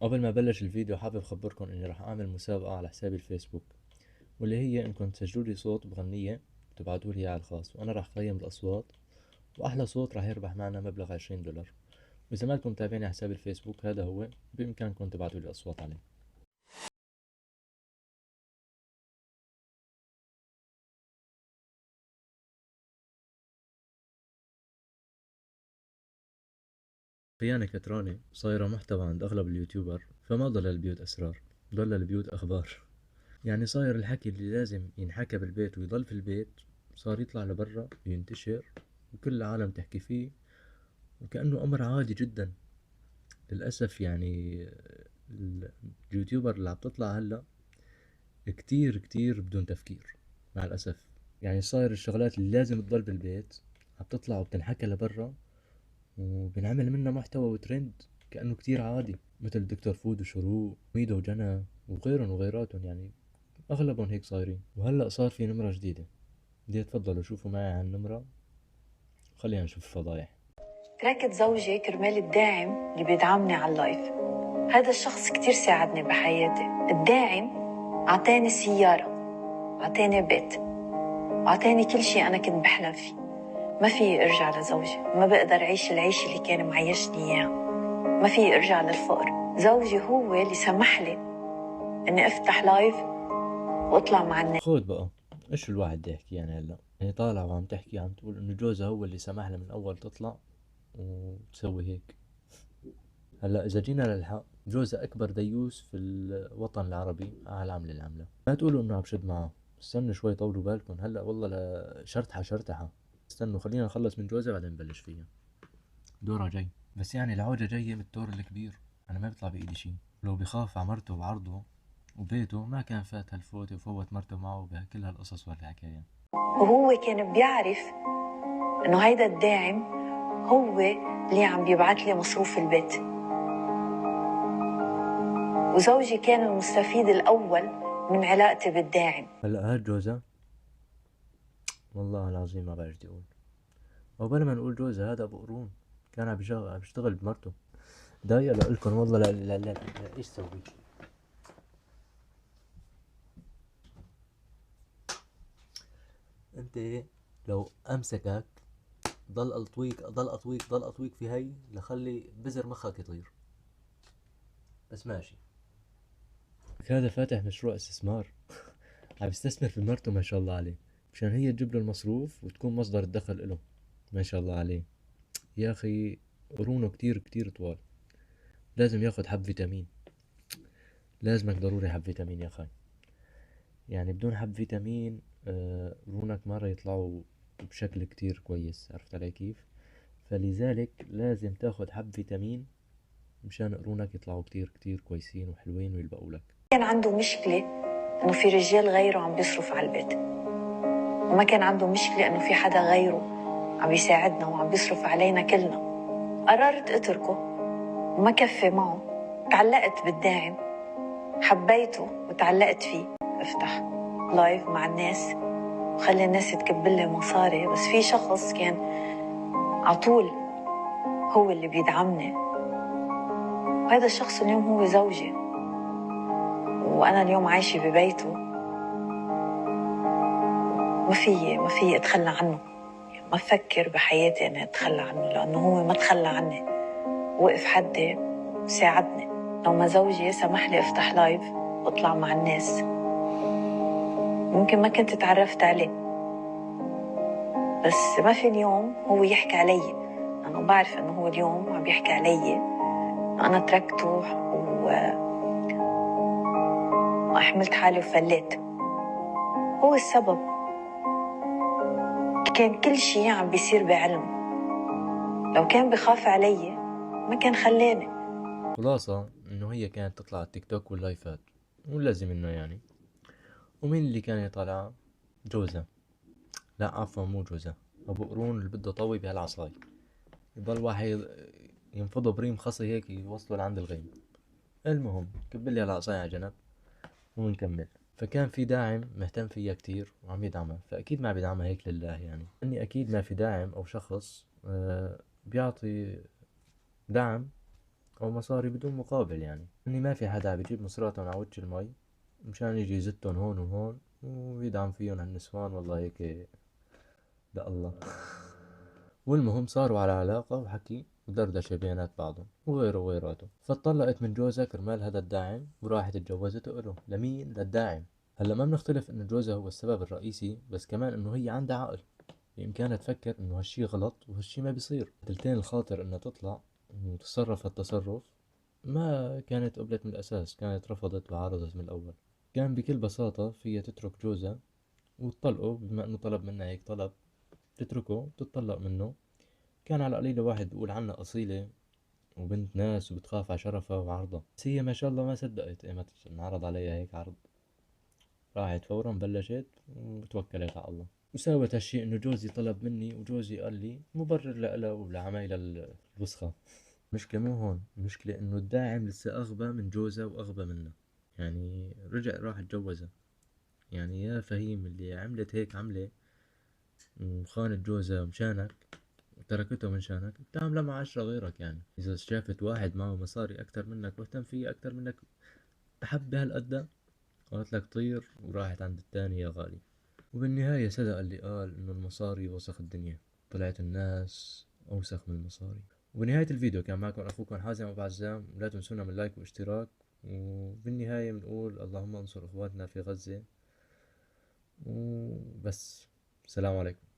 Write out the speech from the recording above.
قبل ما بلش الفيديو حابب اخبركم اني راح اعمل مسابقة على حسابي الفيسبوك، واللي هي انكم تسجلوا لي صوت بغنية وتبعتوا لي اياه على الخاص، وانا راح اقيم الاصوات، واحلى صوت راح يربح معنا مبلغ 20 دولار. واذا ما لكم متابعين على حساب الفيسبوك هذا هو، بامكانكم تبعتوا لي اصوات عليه. خيانة كترونة صايرة محتوى عند اغلب اليوتيوبر، فما ضل البيوت اسرار، ضل البيوت اخبار. يعني صاير الحكي اللي لازم ينحكى بالبيت ويضل في البيت صار يطلع لبرا وينتشر، وكل العالم تحكي فيه وكأنه أمر عادي جدا. للأسف يعني اليوتيوبر اللي عم تطلع هلا كتير كتير بدون تفكير، مع الأسف. يعني صاير الشغلات اللي لازم تضل بالبيت عم تطلع وبتنحكى لبرا، وبنعمل منها محتوى وترند كأنه كتير عادي، مثل دكتور فود وشروق ميدو وجنى وغيرهم وغيراتهم. يعني أغلبهم هيك صايرين. وهلأ صار في نمرة جديدة، بدي تفضلوا شوفوا معي هالنمرة، خلينا نشوف الفضايح. تركت زوجي كرمال الداعم اللي بيدعمني على اللايف. هذا الشخص كتير ساعدني بحياتي. الداعم عطاني سيارة، عطاني بيت، عطاني كل شيء أنا كنت بحلم فيه. ما في أرجع لزوجي، ما بقدر أعيش العيش اللي كان معيشني إياه، ما في أرجع للفقر. زوجي هو اللي سمح لي إني أفتح لايف وأطلع مع الناس. خود بقى، ايش الواحد بده يحكي يعني هلا؟ يعني طالعة وعم تحكي، عم تقول انه جوزها هو اللي سمح لها من اول تطلع وتسوي هيك. هلا اذا جينا للحق، جوزها اكبر ديوس في الوطن العربي على العملة العاملة. لا تقولوا انه عم شد معه، استنوا شوي طولوا بالكم. هلا والله شرطحة شرطحة. استنوا خلينا نخلص من جوزها بعدين نبلش فيها. دورها جاي، بس يعني العوجة جاية من الدور الكبير، انا ما بيطلع بايدي شي. لو بخاف على مرته وعرضه وبيته ما كان فات هالفوت وفوت مرته معه بكل هالقصص والحكايات. وهو كان بيعرف إنه هيدا الداعم هو اللي عم بيبعت لي مصروف البيت، وزوجي كان المستفيد الأول من علاقتي بالداعم. هلا هاد جوزها، والله العظيم ما بعرف بدي اقول. او بلا ما نقول جوزها، هذا ابو قرون كان عم بيشتغل بمرته. دايق لكم والله. لا لا لا, لا. ايش سوي؟ انت لو امسكك ضل اطويك ضل اطويك ضل اطويك في هي لخلي بزر مخك يطير. بس ماشي. هذا فاتح مشروع استثمار، عم يستثمر في مرته ما شاء الله عليه، مشان هي تجيب له المصروف وتكون مصدر الدخل له. ما شاء الله عليه يا اخي. قرونه كتير كتير طوال. لازم ياخد حب فيتامين، لازمك ضروري حب فيتامين يا اخي. يعني بدون حب فيتامين قرونك ما راح يطلعوا بشكل كتير كويس. عرفت علي كيف؟ فلذلك لازم تاخد حب فيتامين مشان قرونك يطلعوا كتير كتير كويسين وحلوين ويلبقوا لك. كان عنده مشكلة إنه في رجال غيره عم بيصرف على البيت، وما كان عنده مشكلة إنه في حدا غيره عم بيساعدنا وعم بيصرف علينا كلنا. قررت أتركه وما كفي معه. تعلقت بالداعم، حبيته وتعلقت فيه. افتح لايف مع الناس وخلي الناس تكبل لي مصاري، بس في شخص كان عطول هو اللي بيدعمني، وهذا الشخص اليوم هو زوجي، وأنا اليوم عايشة ببيته. ما في أتخلى عنه، ما أفكر بحياتي أني أتخلى عنه، لأنه هو ما تخلى عني، وقف حدي وساعدني. لو ما زوجي سمح لي أفتح لايف وأطلع مع الناس ممكن ما كنت تعرفت عليه، بس ما في اليوم هو يحكي علي. أنا بعرف أنه هو اليوم عم يحكي علي، أنا تركته وأحملت حالي وفليت. هو السبب، كان كل شيء عم بيصير بعلم. لو كان بخاف علي ما كان خلاني. خلاصة انه هي كانت تطلع على التيك توك واللايفات، ولازم انه يعني. ومين اللي كان يطلع؟ جوزها. لا عفوا، مو جوزها، ابو قرون اللي بده طوي بهالعصاي. يضل واحد ينفضه بريم خصي هيك يوصله لعند الغيم. المهم كبلي هالعصاي على جنب ونكمل. فكان في داعم مهتم فيها كتير وعم يدعمها، فأكيد ما بيدعمها هيك لله. يعني إني أكيد ما في داعم أو شخص بيعطي دعم أو مصاري بدون مقابل، يعني إني ما في حدا عم بيجيب مصراتهم على وجه المي مشان يجي يزتهم هون وهون ويدعم فيهم هالنسوان، والله هيك لا الله. والمهم صاروا على علاقة وحكي ودردشة بينات بعضهم وغيره وغيراته، فاتطلقت من جوزها كرمال هذا الداعم وراحت اتجوزته له. لمين؟ للداعم. هلا ما بنختلف انه جوزها هو السبب الرئيسي، بس كمان انه هي عندها عقل، بإمكانها تفكر انه هالشي غلط وهالشي ما بيصير. تلتين الخاطر انها تطلع وتتصرف هالتصرف ما كانت قبلت من الأساس، كانت رفضت وعارضت من الأول. كان بكل بساطة فيها تترك جوزها وتطلقه، بما انه طلب منها هيك طلب، تتركه وتتطلق منه. كان على القليلة واحد بيقول عنها أصيلة وبنت ناس وبتخاف على شرفها وعرضها، بس هي ما شاء الله ما صدقت ايمت انعرض عليها هيك عرض، راحت فورا بلشت وتوكلت على الله وساوت هالشي. انه جوزي طلب مني وجوزي قال لي، مبرر لها ولعمايلها الوسخة. المشكلة مو هون، المشكلة انه الداعم لسه اغبى من جوزها واغبى منها، يعني رجع راح اتجوزها. يعني يا فهيم اللي عملت هيك عملة وخانت جوزها مشانك وتركته من شانك، بتعامله مع 10 غيرك. يعني إذا شافت واحد معه مصاري أكتر منك واهتم فيه أكتر منك بحب بهالقد، قالت لك طير وراحت عند التاني يا غالي. وبالنهاية صدق اللي قال إنه المصاري وسخ الدنيا، طلعت الناس أوسخ من المصاري. وبنهاية الفيديو كان معكم أخوكم حازم أبو عزام، لا تنسونا من لايك واشتراك. وبالنهاية بنقول اللهم انصر إخواتنا في غزة وبس. السلام عليكم.